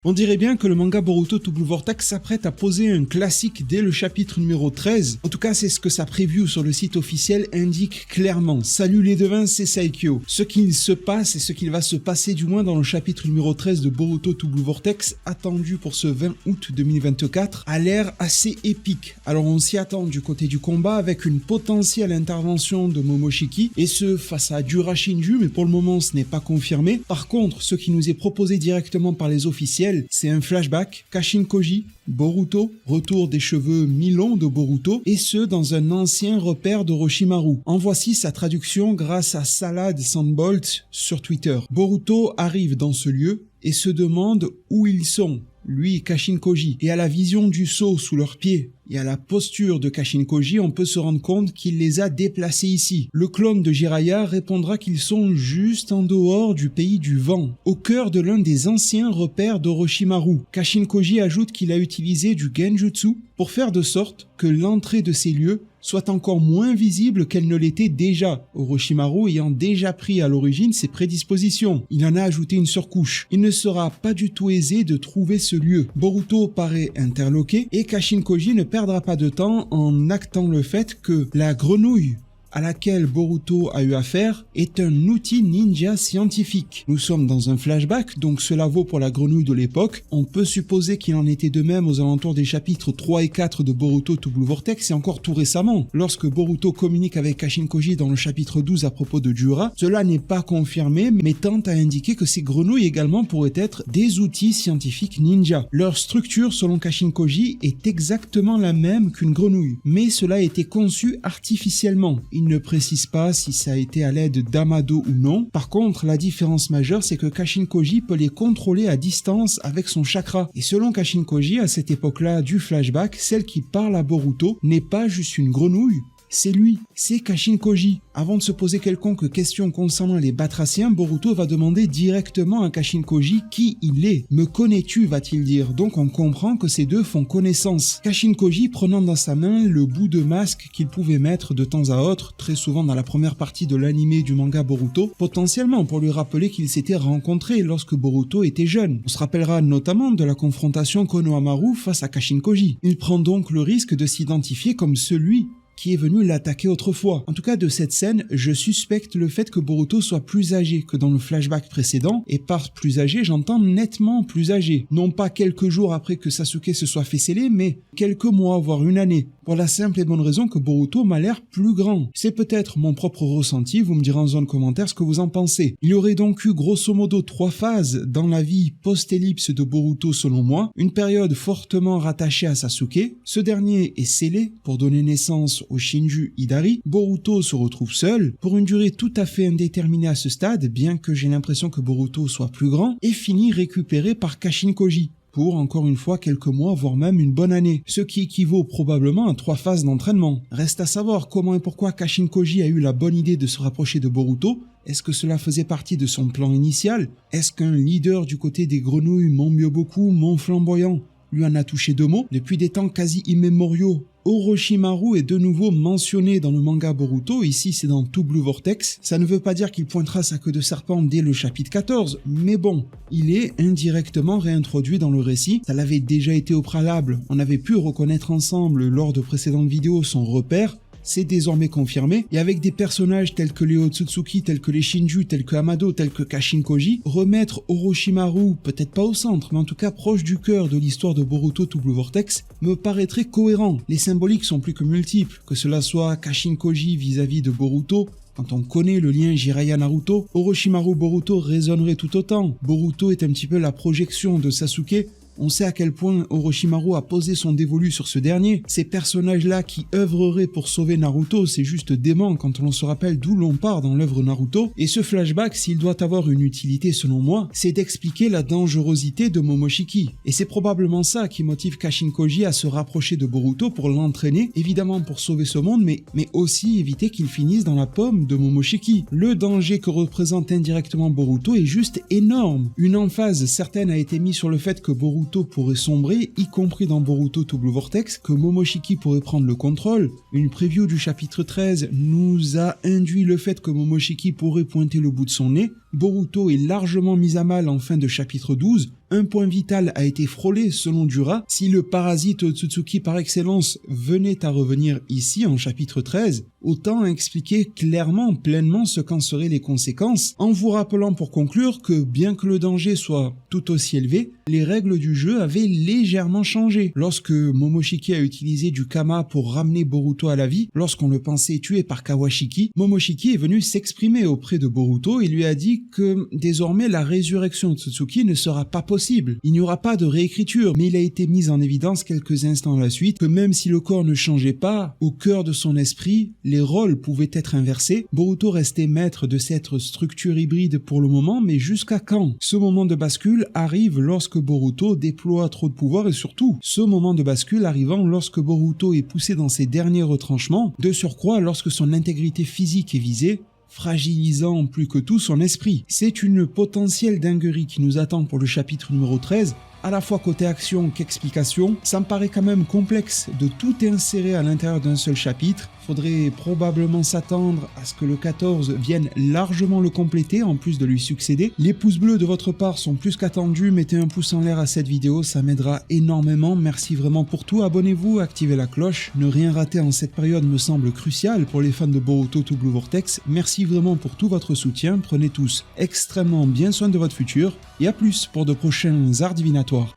On dirait bien que le manga Boruto Double Vortex s'apprête à poser un classique dès le chapitre numéro 13. En tout cas, c'est ce que sa preview sur le site officiel indique clairement. Salut les devins, c'est Saikyo. Ce qu'il se passe et ce qu'il va se passer du moins dans le chapitre numéro 13 de Boruto Double Vortex, attendu pour ce 20 août 2024, a l'air assez épique. Alors on s'y attend du côté du combat avec une potentielle intervention de Momoshiki, et ce face à Dura Shinju, mais pour le moment ce n'est pas confirmé. Par contre, ce qui nous est proposé directement par les officiels, c'est un flashback, Kashin Koji, Boruto, retour des cheveux mi-longs de Boruto, et ce dans un ancien repère d'Orochimaru. En voici sa traduction grâce à Salad Sandbolt sur Twitter. Boruto arrive dans ce lieu et se demande où ils sont, lui et Kashin Koji, et à la vision du sceau sous leurs pieds et à la posture de Kashin Koji, on peut se rendre compte qu'il les a déplacés ici. Le clone de Jiraiya répondra qu'ils sont juste en dehors du pays du vent, au cœur de l'un des anciens repères d'Orochimaru. Kashin Koji ajoute qu'il a utilisé du Genjutsu pour faire de sorte que l'entrée de ces lieux soit encore moins visible qu'elle ne l'était déjà, Orochimaru ayant déjà pris à l'origine ses prédispositions. Il en a ajouté une surcouche. Il ne sera pas du tout aisé de trouver ce lieu. Boruto paraît interloqué et Kashin Koji ne perdra pas de temps en actant le fait que la grenouille à laquelle Boruto a eu affaire est un outil ninja scientifique. Nous sommes dans un flashback, donc cela vaut pour la grenouille de l'époque. On peut supposer qu'il en était de même aux alentours des chapitres 3 et 4 de Boruto Double Vortex, et encore tout récemment, lorsque Boruto communique avec Kashin Koji dans le chapitre 12 à propos de Dura. Cela n'est pas confirmé, mais tente à indiquer que ces grenouilles également pourraient être des outils scientifiques ninja. Leur structure, selon Kashin Koji, est exactement la même qu'une grenouille, mais cela a été conçu artificiellement. Il ne précise pas si ça a été à l'aide d'Amado ou non. Par contre, la différence majeure, c'est que Kashin Koji peut les contrôler à distance avec son chakra. Et selon Kashin Koji, à cette époque-là du flashback, celle qui parle à Boruto n'est pas juste une grenouille, c'est lui, c'est Kashin Koji. Avant de se poser quelconque question concernant les Batraciens, Boruto va demander directement à Kashin Koji qui il est. « Me connais-tu » va-t-il dire. Donc on comprend que ces deux font connaissance. Kashin Koji prenant dans sa main le bout de masque qu'il pouvait mettre de temps à autre, très souvent dans la première partie de l'anime du manga Boruto, potentiellement pour lui rappeler qu'ils s'étaient rencontrés lorsque Boruto était jeune. On se rappellera notamment de la confrontation Konohamaru face à Kashin Koji. Il prend donc le risque de s'identifier comme celui qui est venu l'attaquer autrefois. En tout cas, de cette scène, je suspecte le fait que Boruto soit plus âgé que dans le flashback précédent, et par plus âgé, j'entends nettement plus âgé. Non pas quelques jours après que Sasuke se soit fait sceller, mais quelques mois, voire une année. Pour la simple et bonne raison que Boruto m'a l'air plus grand. C'est peut-être mon propre ressenti, vous me direz en zone commentaire ce que vous en pensez. Il y aurait donc eu grosso modo 3 phases dans la vie post-ellipse de Boruto selon moi, une période fortement rattachée à Sasuke, ce dernier est scellé pour donner naissance au Shinju Hidari, Boruto se retrouve seul, pour une durée tout à fait indéterminée à ce stade, bien que j'ai l'impression que Boruto soit plus grand, et finit récupéré par Kashin Koji, pour encore une fois quelques mois, voire même une bonne année, ce qui équivaut probablement à 3 phases d'entraînement. Reste à savoir comment et pourquoi Kashin Koji a eu la bonne idée de se rapprocher de Boruto. Est-ce que cela faisait partie de son plan initial? Est-ce qu'un leader du côté des grenouilles, mon Myoboku, mon flamboyant, lui en a touché 2 mots? Depuis des temps quasi immémoriaux, Orochimaru est de nouveau mentionné dans le manga Boruto, ici c'est dans Double Vortex. Ça ne veut pas dire qu'il pointera sa queue de serpent dès le chapitre 14, mais bon, il est indirectement réintroduit dans le récit. Ça l'avait déjà été au préalable, on avait pu reconnaître ensemble lors de précédentes vidéos son repère. C'est désormais confirmé, et avec des personnages tels que les Otsutsuki, tels que les Shinju, tels que Amado, tels que Kashin Koji, remettre Orochimaru, peut-être pas au centre, mais en tout cas proche du cœur de l'histoire de Boruto Double Vortex, me paraîtrait cohérent. Les symboliques sont plus que multiples, que cela soit Kashin Koji vis-à-vis de Boruto. Quand on connaît le lien Jiraiya-Naruto, Orochimaru-Boruto résonnerait tout autant. Boruto est un petit peu la projection de Sasuke. On sait à quel point Orochimaru a posé son dévolu sur ce dernier. Ces personnages-là qui œuvreraient pour sauver Naruto, c'est juste dément quand on se rappelle d'où l'on part dans l'œuvre Naruto. Et ce flashback, s'il doit avoir une utilité selon moi, c'est d'expliquer la dangerosité de Momoshiki. Et c'est probablement ça qui motive Kashin Koji à se rapprocher de Boruto pour l'entraîner, évidemment pour sauver ce monde, mais aussi éviter qu'il finisse dans la pomme de Momoshiki. Le danger que représente indirectement Boruto est juste énorme. Une emphase certaine a été mise sur le fait que Boruto pourrait sombrer, y compris dans Boruto Double Vortex, que Momoshiki pourrait prendre le contrôle. Une preview du chapitre 13 nous a induit le fait que Momoshiki pourrait pointer le bout de son nez. Boruto est largement mis à mal en fin de chapitre 12. Un point vital a été frôlé selon Dura. Si le parasite Otsutsuki par excellence venait à revenir ici en chapitre 13, autant expliquer clairement, pleinement ce qu'en seraient les conséquences, en vous rappelant pour conclure que bien que le danger soit tout aussi élevé, les règles du jeu avaient légèrement changé. Lorsque Momoshiki a utilisé du Kama pour ramener Boruto à la vie, lorsqu'on le pensait tué par Kawashiki, Momoshiki est venu s'exprimer auprès de Boruto et lui a dit que désormais la résurrection de Tsutsuki ne sera pas possible. Il n'y aura pas de réécriture, mais il a été mis en évidence quelques instants à la suite que même si le corps ne changeait pas, au cœur de son esprit, les rôles pouvaient être inversés. Boruto restait maître de cette structure hybride pour le moment, mais jusqu'à quand? Ce moment de bascule arrive lorsque Boruto déploie trop de pouvoir et surtout, ce moment de bascule arrivant lorsque Boruto est poussé dans ses derniers retranchements, de surcroît lorsque son intégrité physique est visée, fragilisant plus que tout son esprit. C'est une potentielle dinguerie qui nous attend pour le chapitre numéro 13, à la fois côté action qu'explication. Ça me paraît quand même complexe de tout insérer à l'intérieur d'un seul chapitre. Faudrait probablement s'attendre à ce que le 14 vienne largement le compléter en plus de lui succéder. Les pouces bleus de votre part sont plus qu'attendus, mettez un pouce en l'air à cette vidéo, ça m'aidera énormément, merci vraiment pour tout, abonnez-vous, activez la cloche, ne rien rater en cette période me semble crucial pour les fans de Boruto to Blue Vortex, merci vraiment pour tout votre soutien, prenez tous extrêmement bien soin de votre futur, et à plus pour de prochains arts divinatoires.